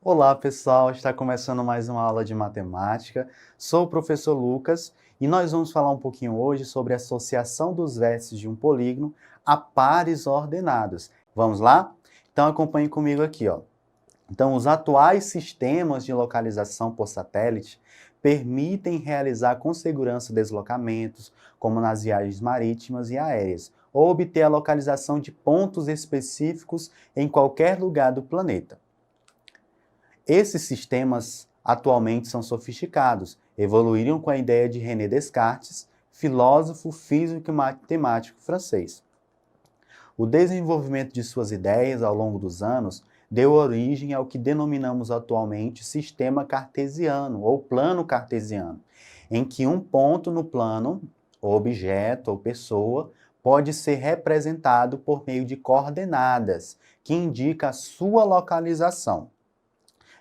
Olá, pessoal! Está começando mais uma aula de matemática. Sou o professor Lucas e nós vamos falar um pouquinho hoje sobre a associação dos vértices de um polígono a pares ordenados. Vamos lá? Então acompanhe comigo aqui, ó. Então, os atuais sistemas de localização por satélite permitem realizar com segurança deslocamentos, como nas viagens marítimas e aéreas, ou obter a localização de pontos específicos em qualquer lugar do planeta. Esses sistemas atualmente são sofisticados, evoluíram com a ideia de René Descartes, filósofo, físico e matemático francês. O desenvolvimento de suas ideias ao longo dos anos deu origem ao que denominamos atualmente sistema cartesiano ou plano cartesiano, em que um ponto no plano, objeto ou pessoa, pode ser representado por meio de coordenadas, que indica a sua localização.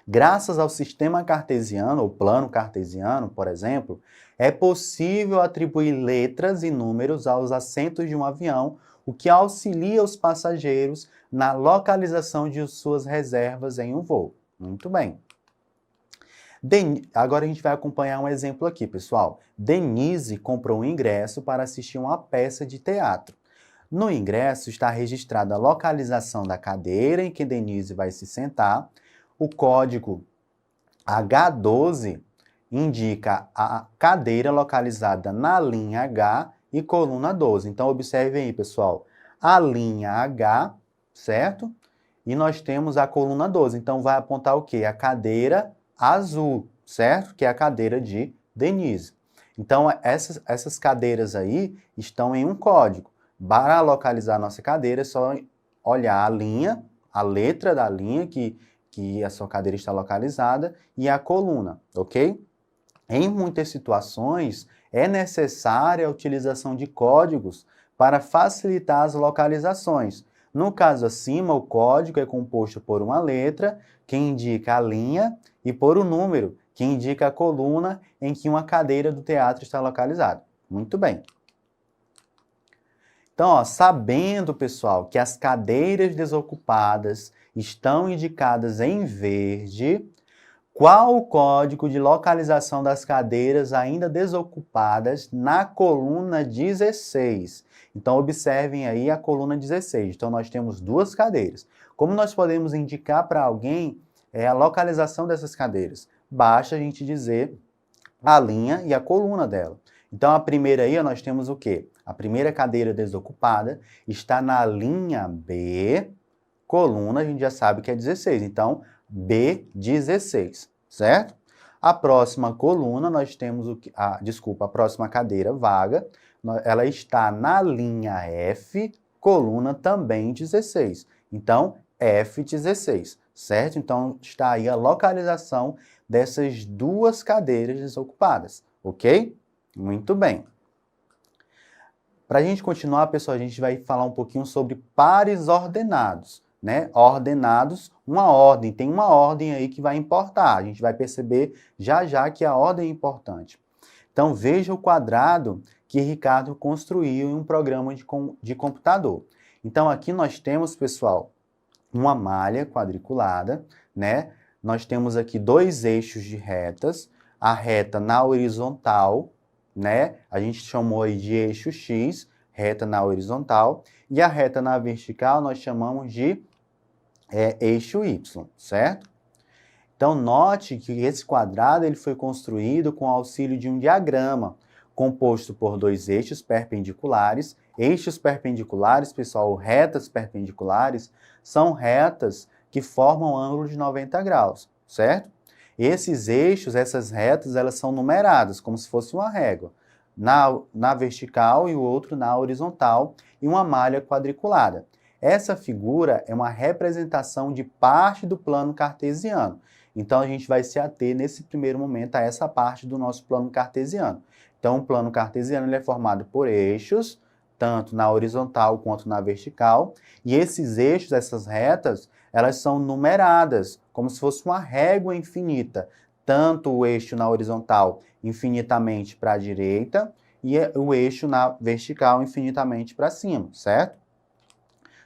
Graças ao sistema cartesiano, ou plano cartesiano, por exemplo, é possível atribuir letras e números aos assentos de um avião, o que auxilia os passageiros na localização de suas reservas em um voo. Muito bem. Agora a gente vai acompanhar um exemplo aqui, pessoal. Denise comprou um ingresso para assistir uma peça de teatro. No ingresso está registrada a localização da cadeira em que Denise vai se sentar. O código H12 indica a cadeira localizada na linha H e coluna 12. Então, observe aí, pessoal, a linha H, certo? E nós temos a coluna 12. Então, vai apontar o quê? A cadeira azul, certo? Que é a cadeira de Denise. Então, essas cadeiras aí estão em um código. Para localizar a nossa cadeira, é só olhar a linha, a letra da linha que a sua cadeira está localizada, e a coluna, ok? Em muitas situações, é necessária a utilização de códigos para facilitar as localizações. No caso acima, o código é composto por uma letra, que indica a linha, e por um número, que indica a coluna em que uma cadeira do teatro está localizada. Muito bem. Então, ó, sabendo, pessoal, que as cadeiras desocupadas estão indicadas em verde, qual o código de localização das cadeiras ainda desocupadas na coluna 16? Então, observem aí a coluna 16. Então, nós temos duas cadeiras. Como nós podemos indicar para alguém a localização dessas cadeiras? Basta a gente dizer a linha e a coluna dela. Então, a primeira aí, nós temos o quê? A primeira cadeira desocupada está na linha B, coluna, a gente já sabe que é 16, então, B16, certo? A próxima coluna, nós temos a próxima cadeira vaga, ela está na linha F, coluna também 16. Então, F16, certo? Então, está aí a localização dessas duas cadeiras desocupadas, ok? Muito bem. Para a gente continuar, pessoal, a gente vai falar um pouquinho sobre pares ordenados, né? Ordenados, uma ordem, tem uma ordem aí que vai importar. A gente vai perceber já já que a ordem é importante. Então, veja o quadrado que Ricardo construiu em um programa de computador. Então, aqui nós temos, pessoal, uma malha quadriculada, né? Nós temos aqui dois eixos de retas, a reta na horizontal, né? A gente chamou aí de eixo X, reta na horizontal, e a reta na vertical nós chamamos de eixo Y, certo? Então, note que esse quadrado ele foi construído com o auxílio de um diagrama, composto por dois eixos perpendiculares. Eixos perpendiculares, pessoal, retas perpendiculares, são retas que formam ângulo de 90 graus, certo? Esses eixos, essas retas, elas são numeradas, como se fosse uma régua, na vertical e o outro na horizontal, e uma malha quadriculada. Essa figura é uma representação de parte do plano cartesiano. Então, a gente vai se ater, nesse primeiro momento, a essa parte do nosso plano cartesiano. Então, o plano cartesiano ele é formado por eixos, tanto na horizontal quanto na vertical, e esses eixos, essas retas, elas são numeradas, como se fosse uma régua infinita, tanto o eixo na horizontal infinitamente para a direita e o eixo na vertical infinitamente para cima, certo?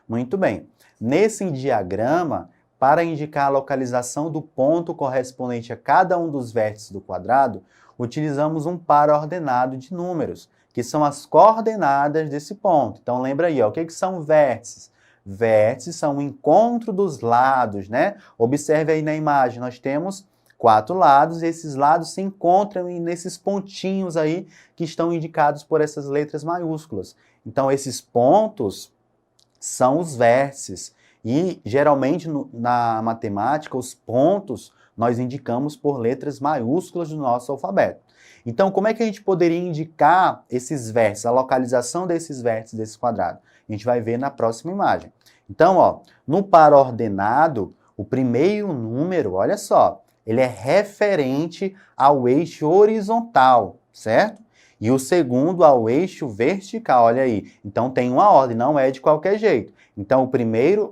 Muito bem. Nesse diagrama, para indicar a localização do ponto correspondente a cada um dos vértices do quadrado, utilizamos um par ordenado de números, que são as coordenadas desse ponto. Então, lembra aí, ó, o que são vértices? Vértices são o encontro dos lados, né? Observe aí na imagem, nós temos 4 lados, e esses lados se encontram nesses pontinhos aí que estão indicados por essas letras maiúsculas. Então, esses pontos são os vértices. E, geralmente, na matemática, os pontos nós indicamos por letras maiúsculas do nosso alfabeto. Então, como é que a gente poderia indicar esses vértices, a localização desses vértices desse quadrado? A gente vai ver na próxima imagem. Então, ó, no par ordenado, o primeiro número, olha só, ele é referente ao eixo horizontal, certo? E o segundo ao eixo vertical, olha aí. Então tem uma ordem, não é de qualquer jeito. Então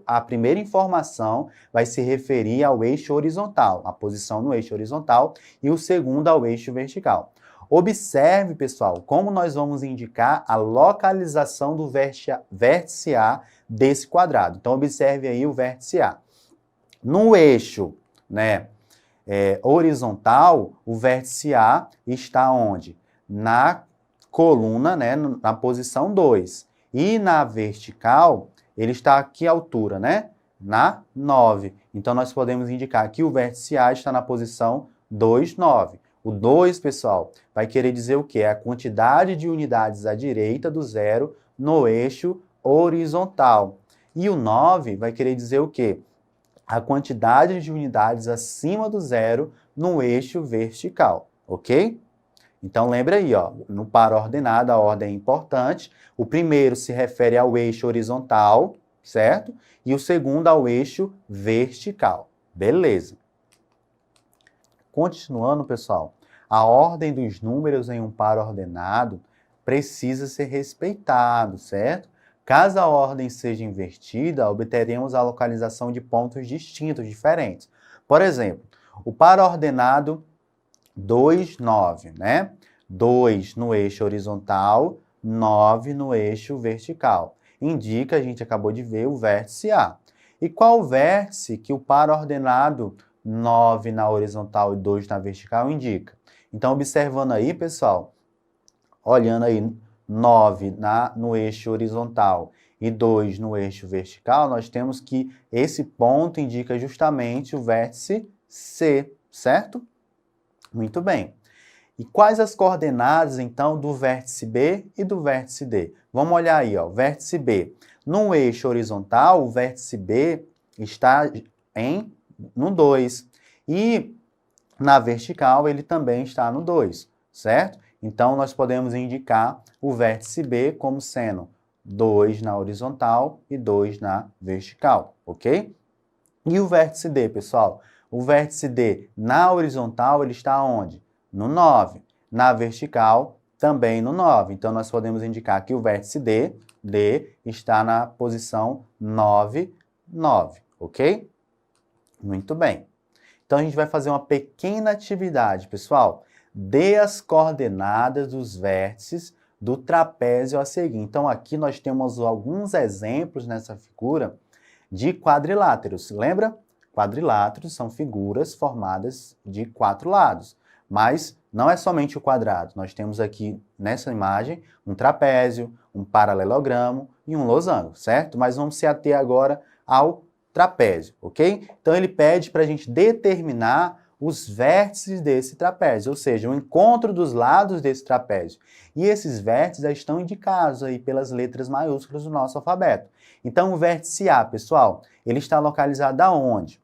a primeira informação vai se referir ao eixo horizontal, a posição no eixo horizontal, e o segundo ao eixo vertical. Observe, pessoal, como nós vamos indicar a localização do vértice A desse quadrado. Então observe aí o vértice A. No eixo, né, horizontal, o vértice A está onde? Na coluna, né, na posição 2. E na vertical, ele está a que altura, né? Na 9. Então, nós podemos indicar que o vértice A está na posição 2, 9. O 2, pessoal, vai querer dizer o quê? É a quantidade de unidades à direita do zero no eixo horizontal. E o 9 vai querer dizer o quê? A quantidade de unidades acima do zero no eixo vertical, ok? Então, lembra aí, ó, no par ordenado, a ordem é importante. O primeiro se refere ao eixo horizontal, certo? E o segundo ao eixo vertical. Beleza. Continuando, pessoal, a ordem dos números em um par ordenado precisa ser respeitado, certo? Caso a ordem seja invertida, obteremos a localização de pontos distintos, diferentes. Por exemplo, o par ordenado 2, 9, né? 2 no eixo horizontal, 9 no eixo vertical. Indica, a gente acabou de ver, o vértice A. E qual vértice que o par ordenado 9 na horizontal e 2 na vertical indica? Então, observando aí, pessoal, olhando aí 9 no eixo horizontal e 2 no eixo vertical, nós temos que esse ponto indica justamente o vértice C, certo? Muito bem. E quais as coordenadas, então, do vértice B e do vértice D? Vamos olhar aí, ó, vértice B. No eixo horizontal, o vértice B está no 2. E na vertical, ele também está no 2, certo? Então, nós podemos indicar o vértice B como sendo 2 na horizontal e 2 na vertical, ok? E o vértice D, pessoal? O vértice D na horizontal, ele está onde? No 9. Na vertical, também no 9. Então, nós podemos indicar que o vértice D está na posição 9, 9, ok? Muito bem. Então, a gente vai fazer uma pequena atividade, pessoal. Dê as coordenadas dos vértices do trapézio a seguir. Então, aqui nós temos alguns exemplos nessa figura de quadriláteros. Lembra? Quadriláteros são figuras formadas de 4 lados. Mas não é somente o quadrado. Nós temos aqui, nessa imagem, um trapézio, um paralelogramo e um losango, certo? Mas vamos se ater agora ao trapézio, ok? Então, ele pede para a gente determinar os vértices desse trapézio, ou seja, o encontro dos lados desse trapézio. E esses vértices já estão indicados aí pelas letras maiúsculas do nosso alfabeto. Então, o vértice A, pessoal, ele está localizado aonde?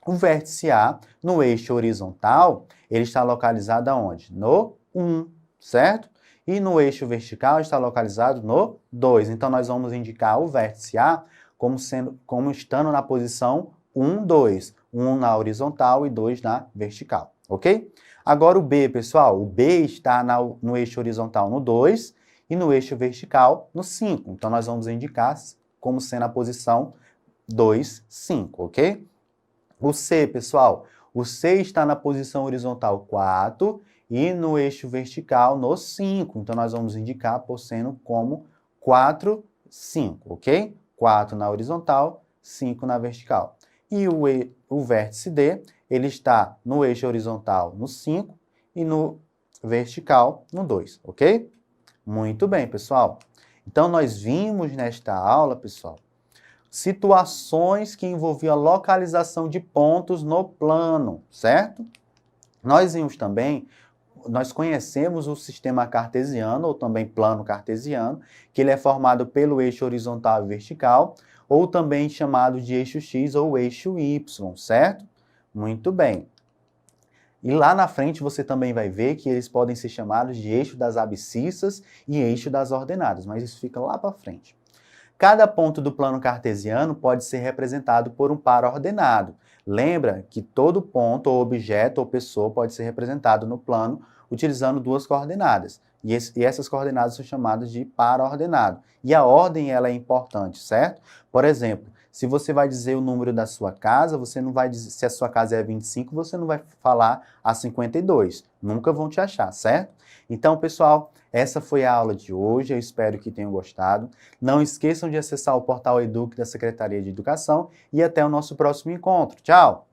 O vértice A, no eixo horizontal, ele está localizado aonde? No 1, certo? E no eixo vertical está localizado no 2. Então, nós vamos indicar o vértice A como estando na posição 1, 2. 1 na horizontal e 2 na vertical, ok? Agora o B, pessoal. O B está no eixo horizontal no 2 e no eixo vertical no 5. Então, nós vamos indicar como sendo a posição 2, 5, ok? O C, pessoal, o C está na posição horizontal 4 e no eixo vertical no 5. Então, nós vamos indicar por sendo como 4, 5, ok? 4 na horizontal, 5 na vertical. E o vértice D, ele está no eixo horizontal no 5 e no vertical no 2, ok? Muito bem, pessoal. Então, nós vimos nesta aula, pessoal, situações que envolviam a localização de pontos no plano, certo? Nós vimos também, nós conhecemos o sistema cartesiano, ou também plano cartesiano, que ele é formado pelo eixo horizontal e vertical, ou também chamado de eixo X ou eixo Y, certo? Muito bem. E lá na frente você também vai ver que eles podem ser chamados de eixo das abscissas e eixo das ordenadas, mas isso fica lá para frente. Cada ponto do plano cartesiano pode ser representado por um par ordenado. Lembra que todo ponto, ou objeto, ou pessoa pode ser representado no plano utilizando duas coordenadas. E essas coordenadas são chamadas de par ordenado. E a ordem ela é importante, certo? Por exemplo, se você vai dizer o número da sua casa, você não vai dizer, se a sua casa é 25, você não vai falar a 52. Nunca vão te achar, certo? Então, pessoal, essa foi a aula de hoje. Eu espero que tenham gostado. Não esqueçam de acessar o portal Eduque da Secretaria de Educação e até o nosso próximo encontro. Tchau!